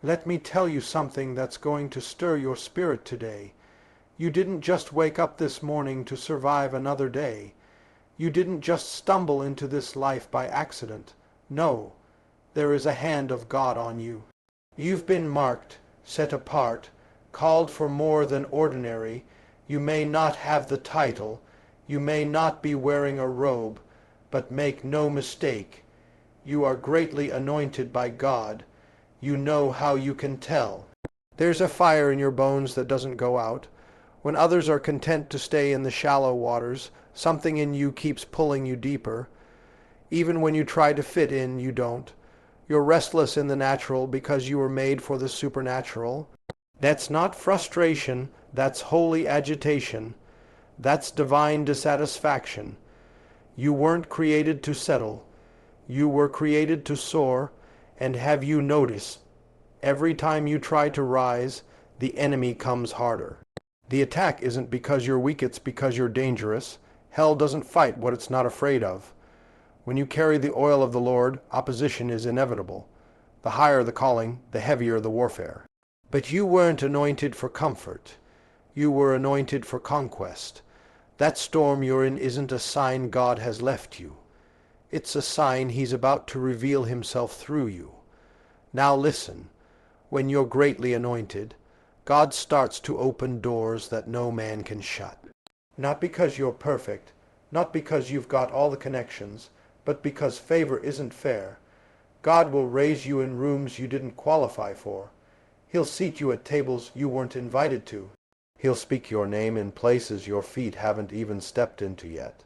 Let me tell you something that's going to stir your spirit today. You didn't just wake up this morning to survive another day. You didn't just stumble into this life by accident. No, there is a hand of God on you. You've been marked, set apart, called for more than ordinary. You may not have the title, you may not be wearing a robe, but make no mistake, you are greatly anointed by God. You know how you can tell. There's a fire in your bones that doesn't go out. When others are content to stay in the shallow waters, something in you keeps pulling you deeper. Even when you try to fit in, you don't. You're restless in the natural because you were made for the supernatural. That's not frustration, that's holy agitation. That's divine dissatisfaction. You weren't created to settle. You were created to soar, and have you noticed, every time you try to rise, the enemy comes harder. The attack isn't because you're weak, it's because you're dangerous. Hell doesn't fight what it's not afraid of. When you carry the oil of the Lord, opposition is inevitable. The higher the calling, the heavier the warfare. But you weren't anointed for comfort. You were anointed for conquest. That storm you're in isn't a sign God has left you. It's a sign He's about to reveal Himself through you. Now listen, when you're greatly anointed, God starts to open doors that no man can shut. Not because you're perfect, not because you've got all the connections, but because favor isn't fair. God will raise you in rooms you didn't qualify for. He'll seat you at tables you weren't invited to. He'll speak your name in places your feet haven't even stepped into yet.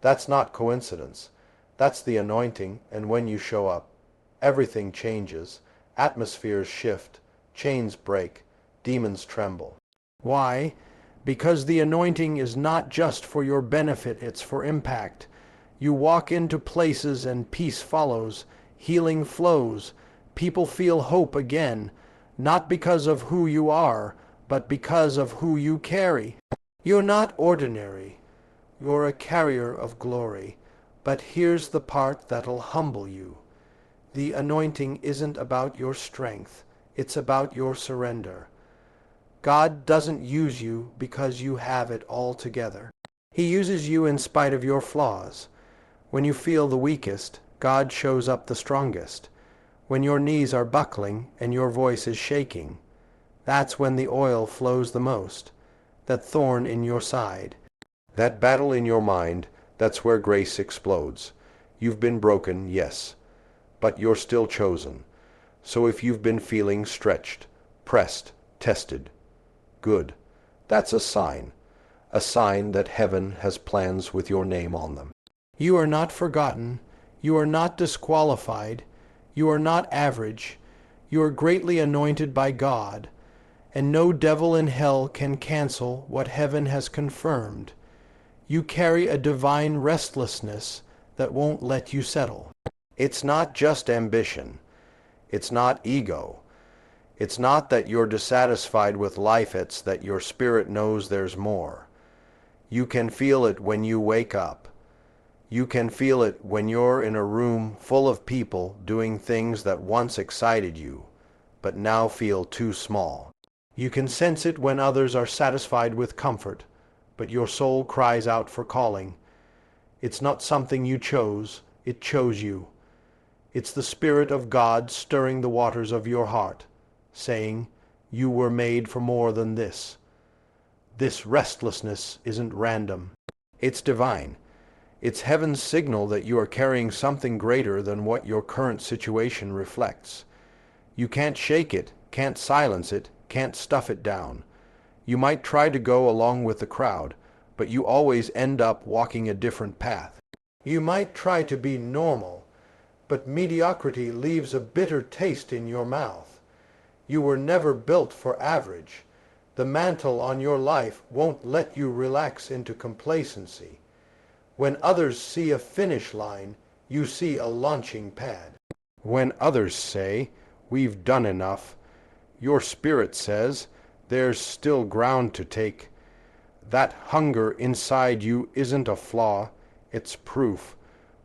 That's not coincidence. That's the anointing, and when you show up, everything changes. Atmospheres shift, chains break, demons tremble. Why? Because the anointing is not just for your benefit, it's for impact. You walk into places and peace follows, healing flows, people feel hope again, not because of who you are, but because of who you carry. You're not ordinary. You're a carrier of glory. But here's the part that'll humble you. The anointing isn't about your strength. It's about your surrender. God doesn't use you because you have it all together. He uses you in spite of your flaws. When you feel the weakest, God shows up the strongest. When your knees are buckling and your voice is shaking, that's when the oil flows the most. That thorn in your side, that battle in your mind, that's where grace explodes. You've been broken, yes, but you're still chosen. So if you've been feeling stretched, pressed, tested, good. That's a sign that heaven has plans with your name on them. You are not forgotten. You are not disqualified. You are not average. You are greatly anointed by God, and no devil in hell can cancel what heaven has confirmed. You carry a divine restlessness that won't let you settle. It's not just ambition. It's not ego. It's not that you're dissatisfied with life, it's that your spirit knows there's more. You can feel it when you wake up. You can feel it when you're in a room full of people doing things that once excited you, but now feel too small. You can sense it when others are satisfied with comfort, but your soul cries out for calling. It's not something you chose, it chose you. It's the Spirit of God stirring the waters of your heart, saying, you were made for more than this. This restlessness isn't random. It's divine. It's heaven's signal that you are carrying something greater than what your current situation reflects. You can't shake it, can't silence it, can't stuff it down. You might try to go along with the crowd, but you always end up walking a different path. You might try to be normal, but mediocrity leaves a bitter taste in your mouth. You were never built for average. The mantle on your life won't let you relax into complacency. When others see a finish line, you see a launching pad. When others say, we've done enough, your spirit says, there's still ground to take. That hunger inside you isn't a flaw, it's proof.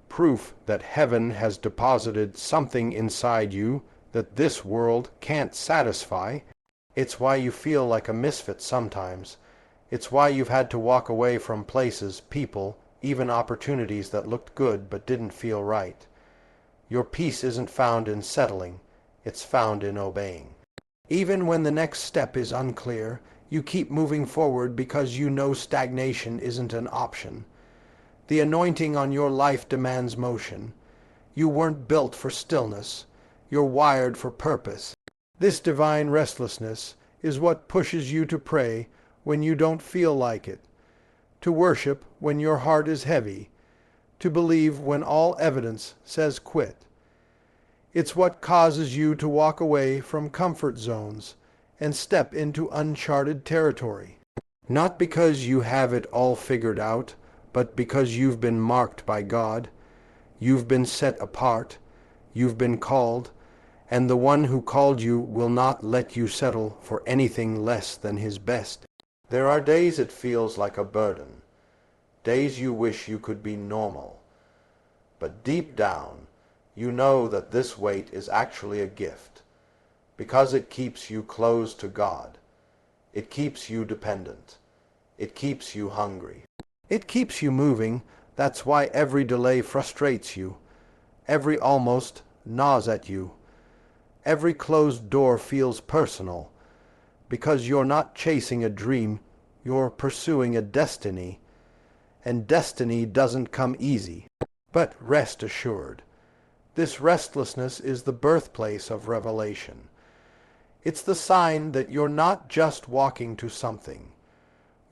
Proof that heaven has deposited something inside you that this world can't satisfy. It's why you feel like a misfit sometimes. It's why you've had to walk away from places, people, even opportunities that looked good but didn't feel right. Your peace isn't found in settling, it's found in obeying. Even when the next step is unclear, you keep moving forward because you know stagnation isn't an option. The anointing on your life demands motion. You weren't built for stillness. You're wired for purpose. This divine restlessness is what pushes you to pray when you don't feel like it, to worship when your heart is heavy, to believe when all evidence says quit. It's what causes you to walk away from comfort zones and step into uncharted territory. Not because you have it all figured out, but because you've been marked by God. You've been set apart. You've been called. And the one who called you will not let you settle for anything less than his best. There are days it feels like a burden. Days you wish you could be normal. But deep down, you know that this weight is actually a gift, because it keeps you close to God. It keeps you dependent. It keeps you hungry. It keeps you moving. That's why every delay frustrates you. Every almost gnaws at you. Every closed door feels personal, because you're not chasing a dream, you're pursuing a destiny. And destiny doesn't come easy. But rest assured, this restlessness is the birthplace of revelation. It's the sign that you're not just walking to something.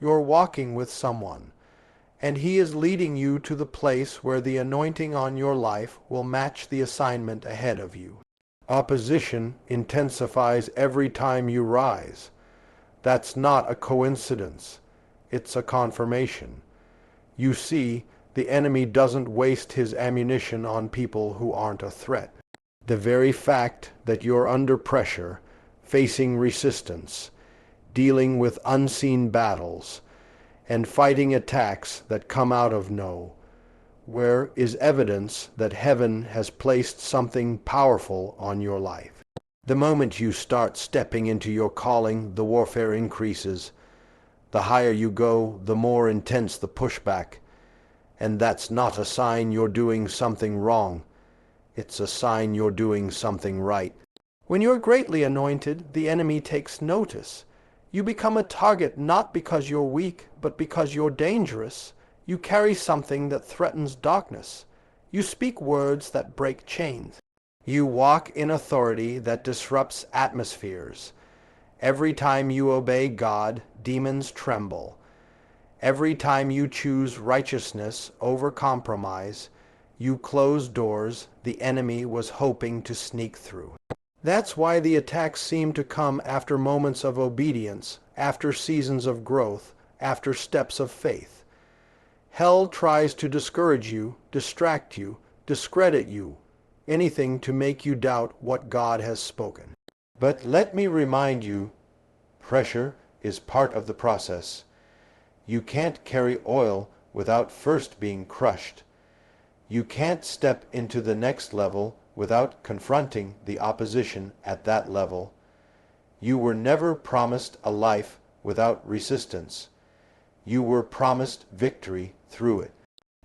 You're walking with someone, and he is leading you to the place where the anointing on your life will match the assignment ahead of you. Opposition intensifies every time you rise. That's not a coincidence. It's a confirmation. You see, the enemy doesn't waste his ammunition on people who aren't a threat. The very fact that you're under pressure, facing resistance, dealing with unseen battles, and fighting attacks that come out of nowhere is evidence that heaven has placed something powerful on your life. The moment you start stepping into your calling, the warfare increases. The higher you go, the more intense the pushback. And that's not a sign you're doing something wrong. It's a sign you're doing something right. When you're greatly anointed, the enemy takes notice. You become a target not because you're weak, but because you're dangerous. You carry something that threatens darkness. You speak words that break chains. You walk in authority that disrupts atmospheres. Every time you obey God, demons tremble. Every time you choose righteousness over compromise, you close doors the enemy was hoping to sneak through. That's why the attacks seem to come after moments of obedience, after seasons of growth, after steps of faith. Hell tries to discourage you, distract you, discredit you, anything to make you doubt what God has spoken. But let me remind you, pressure is part of the process. You can't carry oil without first being crushed. You can't step into the next level without confronting the opposition at that level. You were never promised a life without resistance. You were promised victory through it.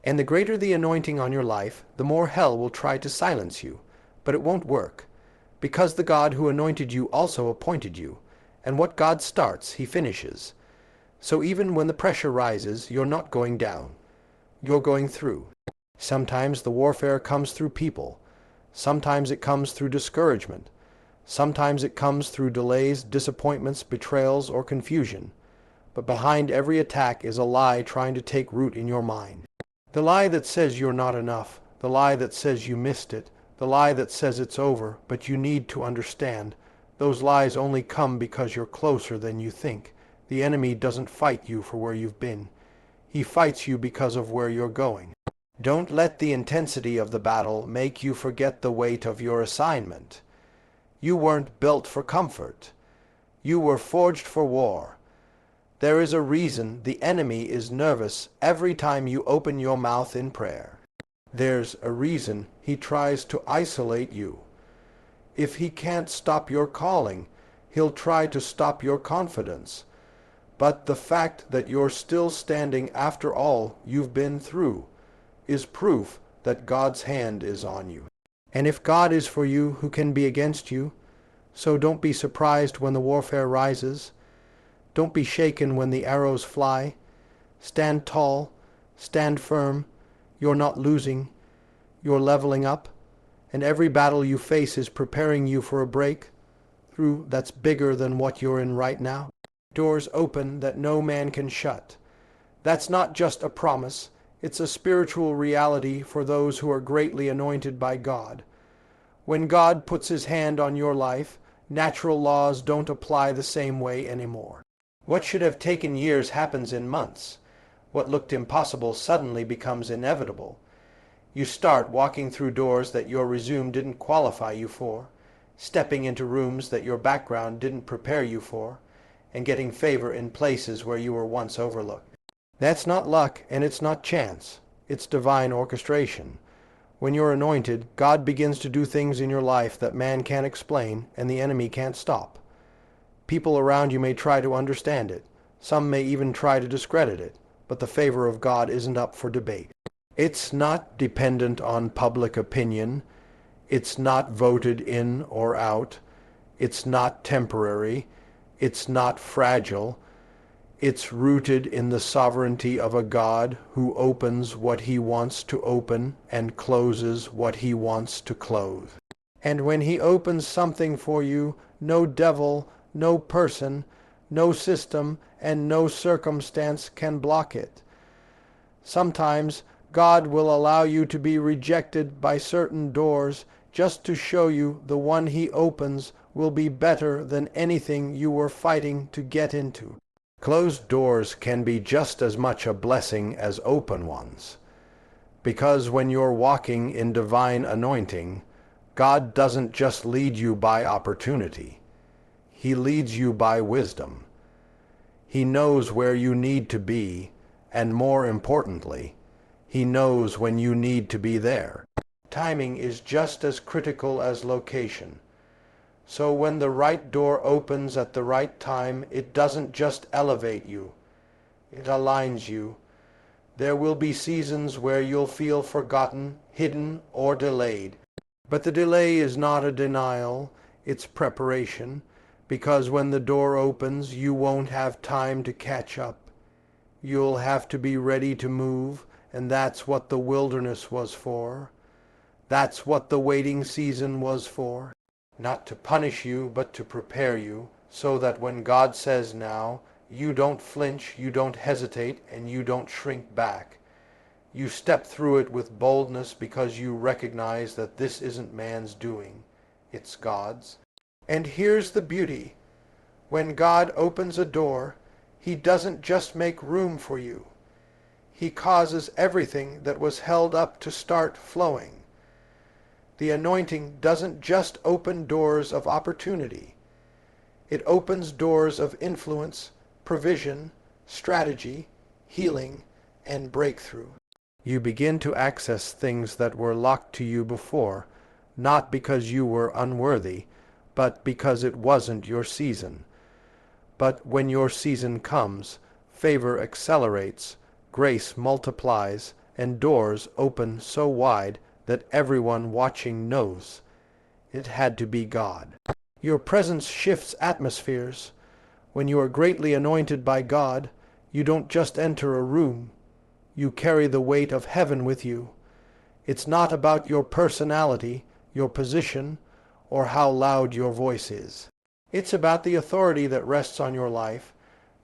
And the greater the anointing on your life, the more hell will try to silence you. But it won't work, because the God who anointed you also appointed you, and what God starts, he finishes. So even when the pressure rises, you're not going down. You're going through. Sometimes the warfare comes through people. Sometimes it comes through discouragement. Sometimes it comes through delays, disappointments, betrayals, or confusion. But behind every attack is a lie trying to take root in your mind. The lie that says you're not enough. The lie that says you missed it. The lie that says it's over, but you need to understand. Those lies only come because you're closer than you think. The enemy doesn't fight you for where you've been. He fights you because of where you're going. Don't let the intensity of the battle make you forget the weight of your assignment. You weren't built for comfort. You were forged for war. There is a reason the enemy is nervous every time you open your mouth in prayer. There's a reason he tries to isolate you. If he can't stop your calling, he'll try to stop your confidence. But the fact that you're still standing after all you've been through is proof that God's hand is on you. And if God is for you, who can be against you? So don't be surprised when the warfare rises. Don't be shaken when the arrows fly. Stand tall, stand firm. You're not losing. You're leveling up. And every battle you face is preparing you for a breakthrough that's bigger than what you're in right now. Doors open that no man can shut. That's not just a promise. It's a spiritual reality for those who are greatly anointed by God. When God puts his hand on your life, natural laws don't apply the same way anymore. What should have taken years happens in months. What looked impossible suddenly becomes inevitable. You start walking through doors that your resume didn't qualify you for, stepping into rooms that your background didn't prepare you for, and getting favor in places where you were once overlooked. That's not luck, and it's not chance. It's divine orchestration. When you're anointed, God begins to do things in your life that man can't explain and the enemy can't stop. People around you may try to understand it. Some may even try to discredit it. But the favor of God isn't up for debate. It's not dependent on public opinion. It's not voted in or out. It's not temporary. It's not fragile. It's rooted in the sovereignty of a God who opens what he wants to open and closes what he wants to close. And when he opens something for you, no devil, no person, no system, and no circumstance can block it. Sometimes God will allow you to be rejected by certain doors just to show you the one he opens will be better than anything you were fighting to get into. Closed doors can be just as much a blessing as open ones. Because when you're walking in divine anointing, God doesn't just lead you by opportunity. He leads you by wisdom. He knows where you need to be, and more importantly, he knows when you need to be there. Timing is just as critical as location. So when the right door opens at the right time, it doesn't just elevate you, it aligns you. There will be seasons where you'll feel forgotten, hidden, or delayed. But the delay is not a denial, it's preparation. Because when the door opens, you won't have time to catch up. You'll have to be ready to move, and that's what the wilderness was for. That's what the waiting season was for. Not to punish you, but to prepare you, so that when God says now, you don't flinch, you don't hesitate, and you don't shrink back. You step through it with boldness because you recognize that this isn't man's doing, it's God's. And here's the beauty. When God opens a door, he doesn't just make room for you. He causes everything that was held up to start flowing. The anointing doesn't just open doors of opportunity. It opens doors of influence, provision, strategy, healing, and breakthrough. You begin to access things that were locked to you before, not because you were unworthy, but because it wasn't your season. But when your season comes, favor accelerates, grace multiplies, and doors open so wide that everyone watching knows it had to be God. Your presence shifts atmospheres. When you are greatly anointed by God, you don't just enter a room. You carry the weight of heaven with you. It's not about your personality, your position, or how loud your voice is. It's about the authority that rests on your life.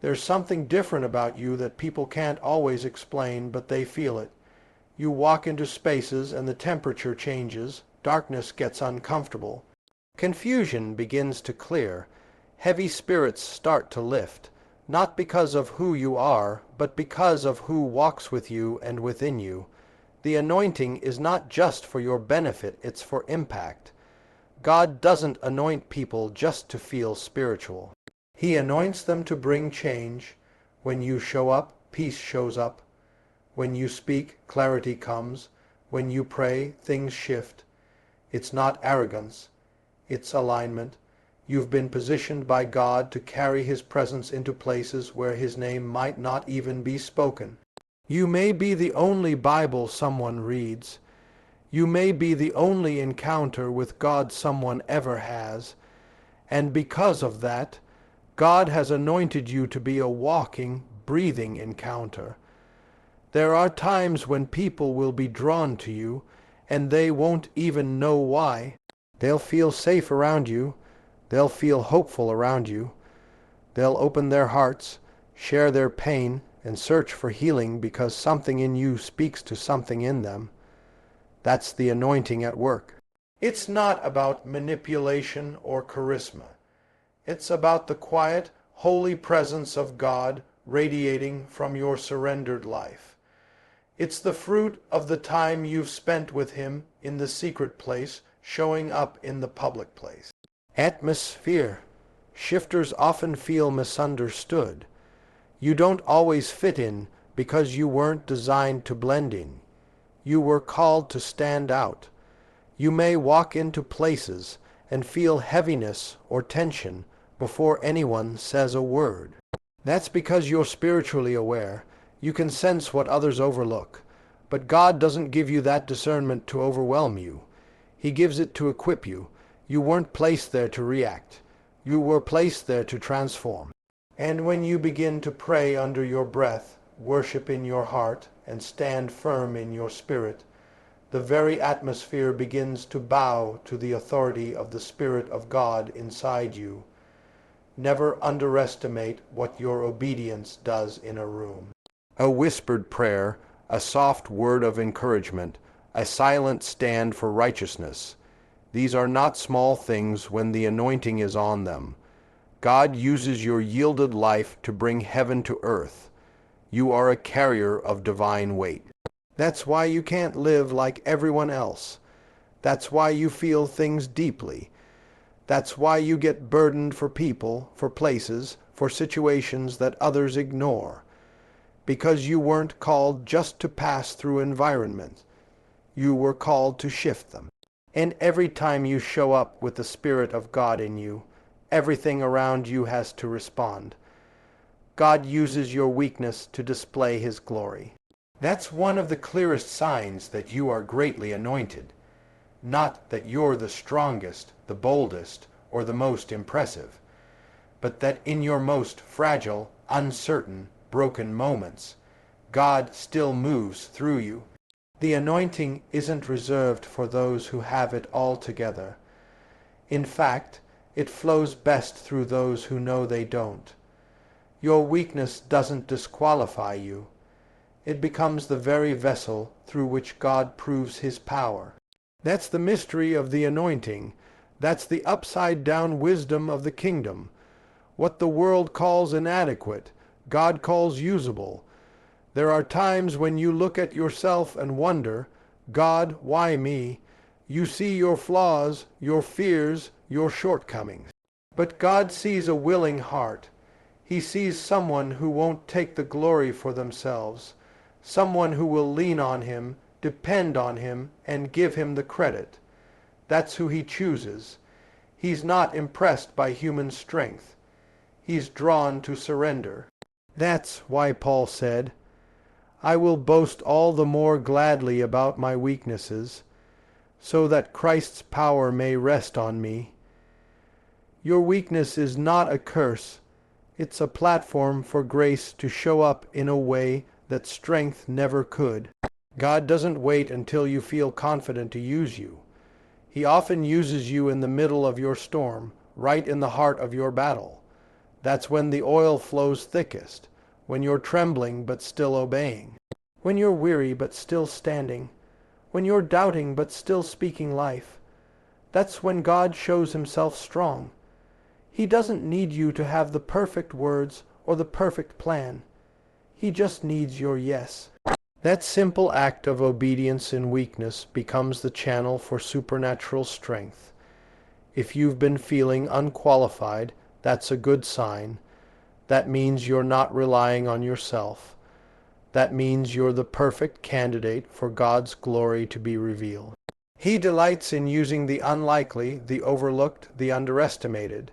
There's something different about you that people can't always explain, but they feel it. You walk into spaces and the temperature changes, darkness gets uncomfortable. Confusion begins to clear. Heavy spirits start to lift, not because of who you are, but because of who walks with you and within you. The anointing is not just for your benefit, it's for impact. God doesn't anoint people just to feel spiritual. He anoints them to bring change. When you show up, peace shows up. When you speak, clarity comes. When you pray, things shift. It's not arrogance. It's alignment. You've been positioned by God to carry His presence into places where His name might not even be spoken. You may be the only Bible someone reads. You may be the only encounter with God someone ever has. And because of that, God has anointed you to be a walking, breathing encounter. There are times when people will be drawn to you, and they won't even know why. They'll feel safe around you. They'll feel hopeful around you. They'll open their hearts, share their pain, and search for healing because something in you speaks to something in them. That's the anointing at work. It's not about manipulation or charisma. It's about the quiet, holy presence of God radiating from your surrendered life. It's the fruit of the time you've spent with Him in the secret place, showing up in the public place. Atmosphere. Shifters often feel misunderstood. You don't always fit in because you weren't designed to blend in. You were called to stand out. You may walk into places and feel heaviness or tension before anyone says a word. That's because you're spiritually aware. You can sense what others overlook. But God doesn't give you that discernment to overwhelm you. He gives it to equip you. You weren't placed there to react. You were placed there to transform. And when you begin to pray under your breath, worship in your heart, and stand firm in your spirit, the very atmosphere begins to bow to the authority of the Spirit of God inside you. Never underestimate what your obedience does in a room. A whispered prayer, a soft word of encouragement, a silent stand for righteousness. These are not small things when the anointing is on them. God uses your yielded life to bring heaven to earth. You are a carrier of divine weight. That's why you can't live like everyone else. That's why you feel things deeply. That's why you get burdened for people, for places, for situations that others ignore. Because you weren't called just to pass through environments. You were called to shift them. And every time you show up with the Spirit of God in you, everything around you has to respond. God uses your weakness to display His glory. That's one of the clearest signs that you are greatly anointed. Not that you're the strongest, the boldest, or the most impressive, but that in your most fragile, uncertain, broken moments, God still moves through you. The anointing isn't reserved for those who have it all together. In fact, it flows best through those who know they don't. Your weakness doesn't disqualify you. It becomes the very vessel through which God proves His power. That's the mystery of the anointing. That's the upside-down wisdom of the kingdom. What the world calls inadequate, God calls usable. There are times when you look at yourself and wonder, God, why me? You see your flaws, your fears, your shortcomings. But God sees a willing heart. He sees someone who won't take the glory for themselves, someone who will lean on Him, depend on Him, and give Him the credit. That's who He chooses. He's not impressed by human strength. He's drawn to surrender. That's why Paul said, I will boast all the more gladly about my weaknesses, so that Christ's power may rest on me. Your weakness is not a curse. It's a platform for grace to show up in a way that strength never could. God doesn't wait until you feel confident to use you. He often uses you in the middle of your storm, right in the heart of your battle. That's when the oil flows thickest, when you're trembling but still obeying, when you're weary but still standing, when you're doubting but still speaking life. That's when God shows Himself strong. He doesn't need you to have the perfect words or the perfect plan. He just needs your yes. That simple act of obedience in weakness becomes the channel for supernatural strength. If you've been feeling unqualified, that's a good sign. That means you're not relying on yourself. That means you're the perfect candidate for God's glory to be revealed. He delights in using the unlikely, the overlooked, the underestimated.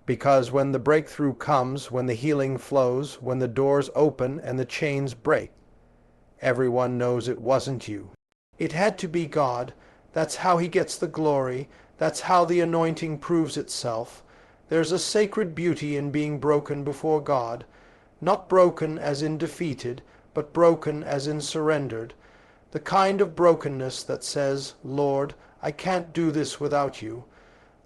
Because when the breakthrough comes, when the healing flows, when the doors open and the chains break, everyone knows it wasn't you. It had to be God. That's how he gets the glory. That's how the anointing proves itself. There's a sacred beauty in being broken before God. Not broken as in defeated, but broken as in surrendered. The kind of brokenness that says, Lord, I can't do this without you.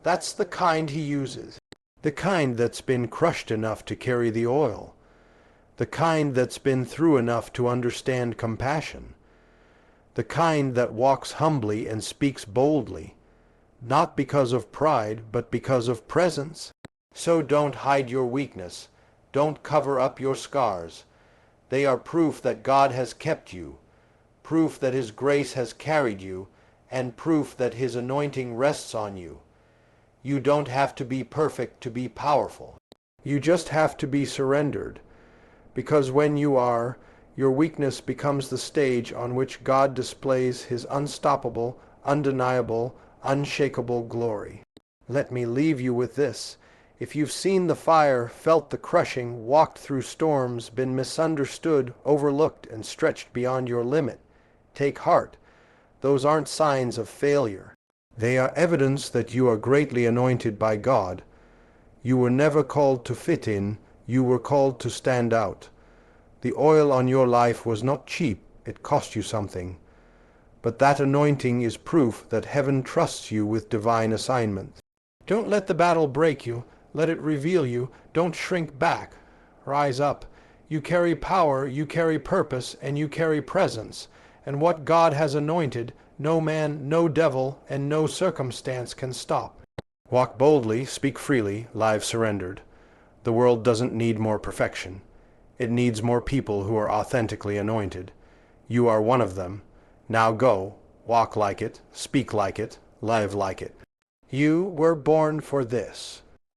That's the kind he uses. The kind that's been crushed enough to carry the oil. The kind that's been through enough to understand compassion. The kind that walks humbly and speaks boldly, not because of pride, but because of presence. So don't hide your weakness. Don't cover up your scars. They are proof that God has kept you, proof that his grace has carried you, and proof that his anointing rests on you. You don't have to be perfect to be powerful. You just have to be surrendered, because when you are, your weakness becomes the stage on which God displays his unstoppable, undeniable, unshakable glory. Let me leave you with this. If you've seen the fire, felt the crushing, walked through storms, been misunderstood, overlooked, and stretched beyond your limit, take heart. Those aren't signs of failure. They are evidence that you are greatly anointed by God. You were never called to fit in, you were called to stand out. The oil on your life was not cheap, it cost you something. But that anointing is proof that heaven trusts you with divine assignments. Don't let the battle break you, let it reveal you. Don't shrink back. Rise up. You carry power, you carry purpose, and you carry presence. And what God has anointed, no man, no devil, and no circumstance can stop. Walk boldly, speak freely, lives surrendered. The world doesn't need more perfection. It needs more people who are authentically anointed. You are one of them. Now go, walk like it, speak like it, live like it. You were born for this.